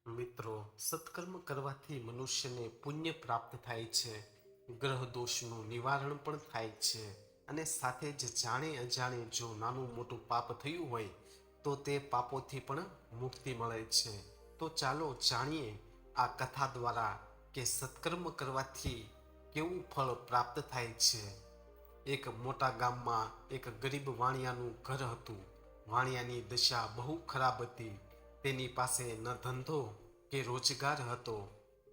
મિત્રો, સત્કર્મ કરવાથી મનુષ્યને પુણ્ય પ્રાપ્ત થાય છે, ગ્રહ દોષનું નિવારણ પણ થાય છે અને સાથે જ જાણે અજાણે જો નાનું મોટું પાપ થયું હોય તો તે પાપોથી પણ મુક્તિ મળે છે. તો ચાલો જાણીએ આ કથા દ્વારા કે સત્કર્મ કરવાથી કેવું ફળ પ્રાપ્ત થાય છે. એક મોટા ગામમાં એક ગરીબ વાણિયાનું ઘર હતું. વાણિયાની દશા બહુ ખરાબ હતી. તેની પાસે ન ધંધો કે રોજગાર હતો.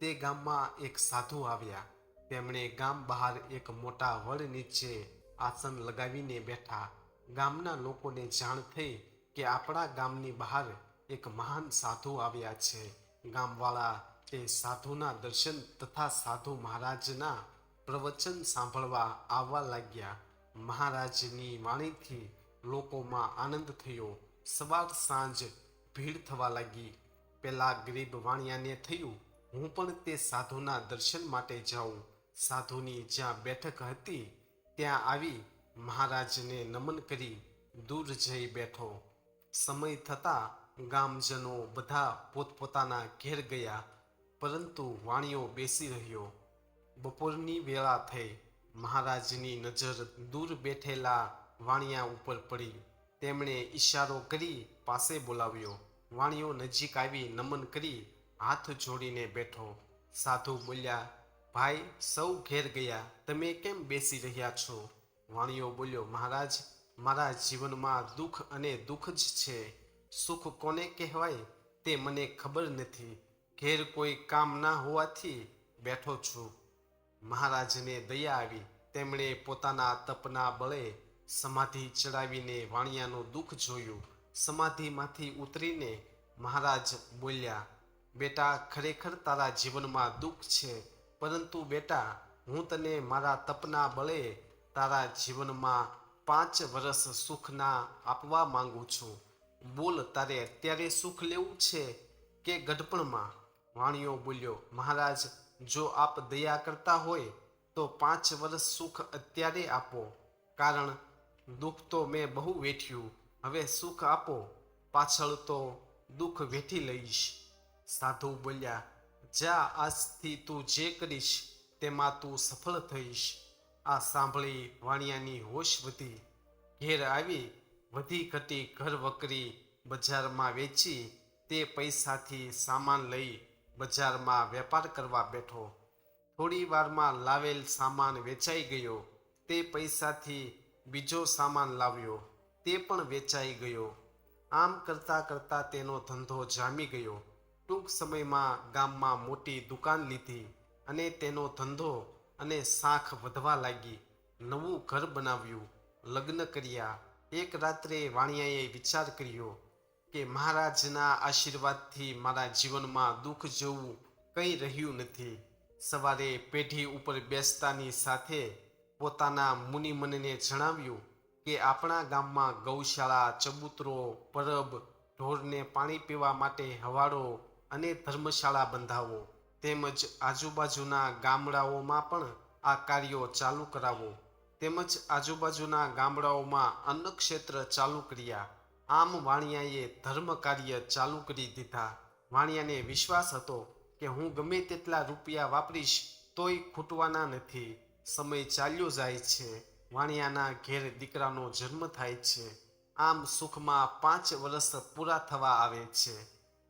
તે ગામમાં એક સાધુ આવ્યા. તેમણે ગામ બહાર એક મોટા વડ નીચે આસન લગાવીને બેઠા. ગામના લોકોને જાણ થઈ કે આપણા ગામની બહાર એક મહાન સાધુ આવ્યા છે. ગામવાળા તે સાધુના દર્શન તથા સાધુ મહારાજના પ્રવચન સાંભળવા આવવા લાગ્યા. મહારાજની વાણીથી લોકોમાં આનંદ થયો. સવાર સાંજ ભીડ થવા લાગી. પેલા ગરીબ વાણિયાને થયું, હું પણ તે સાધુના દર્શન માટે જાઉં. સાધુની જ્યાં બેઠક હતી ત્યાં આવી મહારાજને નમન કરી દૂર જઈ બેઠો. સમય થતાં ગામજનો બધા પોતપોતાના ઘેર ગયા, પરંતુ વાણિયો બેસી રહ્યો. બપોરની વેળા થઈ. મહારાજની નજર દૂર બેઠેલા વાણિયા ઉપર પડી. તેમણે ઈશારો કરી પાસે બોલાવ્યો. વાણિયો નજીક આવી નમન કરી હાથ જોડીને બેઠો. સાધુ બોલ્યા, ભાઈ, સૌ ઘેર ગયા, તમે કેમ બેસી રહ્યા છો? વાણિયો બોલ્યો, મહારાજ, મારા જીવનમાં દુઃખ અને દુઃખ જ છે. સુખ કોને કહેવાય તે મને ખબર નથી. ઘેર કોઈ કામ ના હોવાથી બેઠો છું. મહારાજને દયા આવી. તેમણે પોતાના તપના બળે સમાધિ ચડાવીને વાણિયાનું દુઃખ જોયું. સમાધિમાંથી ઉતરીને મહારાજ બોલ્યા, બેટા, ખરેખર તારા જીવનમાં દુઃખ છે, પરંતુ બેટા, હું તને મારા તપના બળે તારા જીવનમાં 5 વર્ષ સુખના આપવા માંગુ છું. બોલ, તારે અત્યારે સુખ લેવું છે કે ગઢપણમાં? વાણિયો બોલ્યો, મહારાજ, જો આપ દયા કરતા હોય તો 5 વર્ષ સુખ અત્યારે આપો, કારણ દુઃખ તો મેં બહુ વેઠ્યું. હવે સુખ આપો, પાછળ તો દુઃખ વેઠી લઈશ. સાધુ બોલ્યા, જા, આજથી તું જે કરીશ તેમાં તું સફળ થઈશ. આ સાંભળી વાણિયાની હોશ વધી. ઘેર આવી વધી ઘટી ઘર વકરી બજારમાં વેચી તે પૈસાથી સામાન લઈ બજારમાં વેપાર કરવા બેઠો. થોડી વારમાં લાવેલ સામાન વેચાઈ ગયો. તે પૈસાથી બીજો સામાન લાવ્યો, તે પણ વેચાઈ ગયો. આમ કરતાં કરતાં તેનો ધંધો જામી ગયો. ટૂંક સમયમાં ગામમાં મોટી દુકાન લીધી અને તેનો ધંધો અને સાખ વધવા લાગી. નવું ઘર બનાવ્યું, લગ્ન કર્યા. એક રાત્રે વાણિયાએ વિચાર કર્યો કે મહારાજના આશીર્વાદથી મારા જીવનમાં દુઃખ જેવું કંઈ રહ્યું નથી. સવારે પેઢી ઉપર બેસતાની સાથે પોતાના મુનિમનને જણાવ્યું કે આપણા ગામમાં ગૌશાળા, ચબૂતરો, પરબ, ઢોરને પાણી પીવા માટે હવાડો અને ધર્મશાળા બંધાવો, તેમજ આજુબાજુના ગામડાઓમાં પણ આ કાર્યો ચાલુ કરાવો. તેમજ આજુબાજુના ગામડાઓમાં અન્નક્ષેત્ર ચાલુ કર્યા. આમ વાણિયાએ ધર્મ કાર્ય ચાલુ કરી દીધા. વાણિયાને વિશ્વાસ હતો કે હું ગમે તેટલા રૂપિયા વાપરીશ તોય ખૂટવાના નથી. સમય ચાલ્યો જાય છે. વાણિયાના ઘેર દીકરાનો જન્મ થાય છે. આમ સુખમાં 5 વર્ષ પૂરા થવા આવે છે.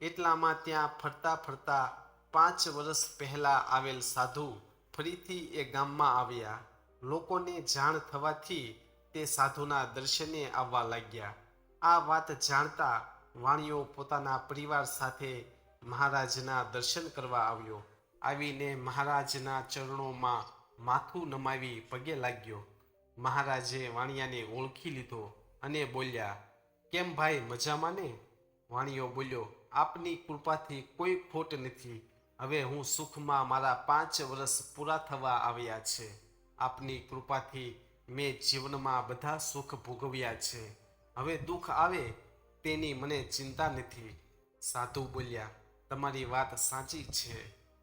એટલામાં ત્યાં ફરતા ફરતા 5 વર્ષ પહેલા આવેલ સાધુ ફરીથી એ ગામમાં આવ્યા. લોકોને જાણ થવાથી તે સાધુના દર્શને આવવા લાગ્યા. આ વાત જાણતા વાણિયો પોતાના પરિવાર સાથે મહારાજના દર્શન કરવા આવ્યો. આવીને મહારાજના ચરણોમાં માથું નમાવી પગે લાગ્યો. મહારાજે વાણિયાને ઓળખી લીધો અને બોલ્યા, કેમ ભાઈ, મજામાં ને? વાણિયો બોલ્યો, આપની કૃપાથી કોઈ ખોટ નથી. હવે હું સુખમાં મારા 5 વર્ષ પૂરા થવા આવ્યા છે. આપની કૃપાથી મેં જીવનમાં બધા સુખ ભોગવ્યા છે. હવે દુઃખ આવે તેની મને ચિંતા નથી. સાધુ બોલ્યા, તમારી વાત સાચી છે.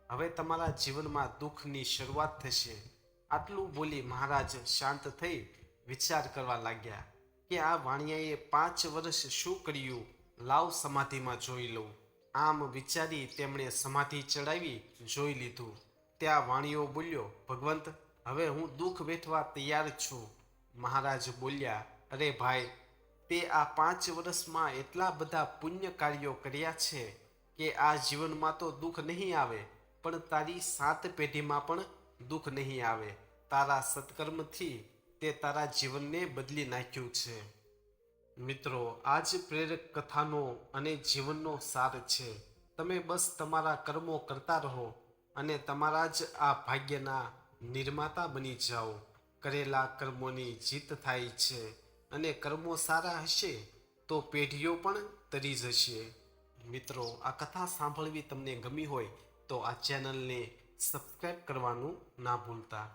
હવે તમારા જીવનમાં દુઃખની શરૂઆત થશે. આટલું બોલી મહારાજ શાંત થઈ વિચાર કરવા લાગ્યા કે આ વાણિયાએ 5 વર્ષ શું કર્યું, લાવ સમાધિમાં જોઈ લઉં. આમ વિચારી તેમણે સમાધિ ચડાવી જોઈ લીધું. ત્યાં વાણીઓ બોલ્યો, ભગવંત, હવે હું દુઃખ વેઠવા તૈયાર છું. મહારાજ બોલ્યા, અરે ભાઈ, તે આ 5 વર્ષમાં એટલા બધા પુણ્ય કાર્યો કર્યા છે કે આ જીવનમાં તો દુઃખ નહીં આવે, પણ તારી 7 પેઢીમાં પણ દુઃખ નહીં આવે. તારા સત્કર્મથી તે તારા જીવનને બદલી નાખ્યું છે. મિત્રો, આ જ પ્રેરક કથાનો અને જીવનનો સાર છે. તમે બસ તમારા કર્મો કરતા રહો અને તમારા જ આ ભાગ્યના નિર્માતા બની જાઓ. કરેલા કર્મોની જીત થાય છે અને કર્મો સારા હશે તો પેઢીઓ પણ તરી જશે. મિત્રો, આ કથા સાંભળવી તમને ગમી હોય તો આ ચેનલને સબસ્ક્રાઈબ કરવાનું ના ભૂલતા.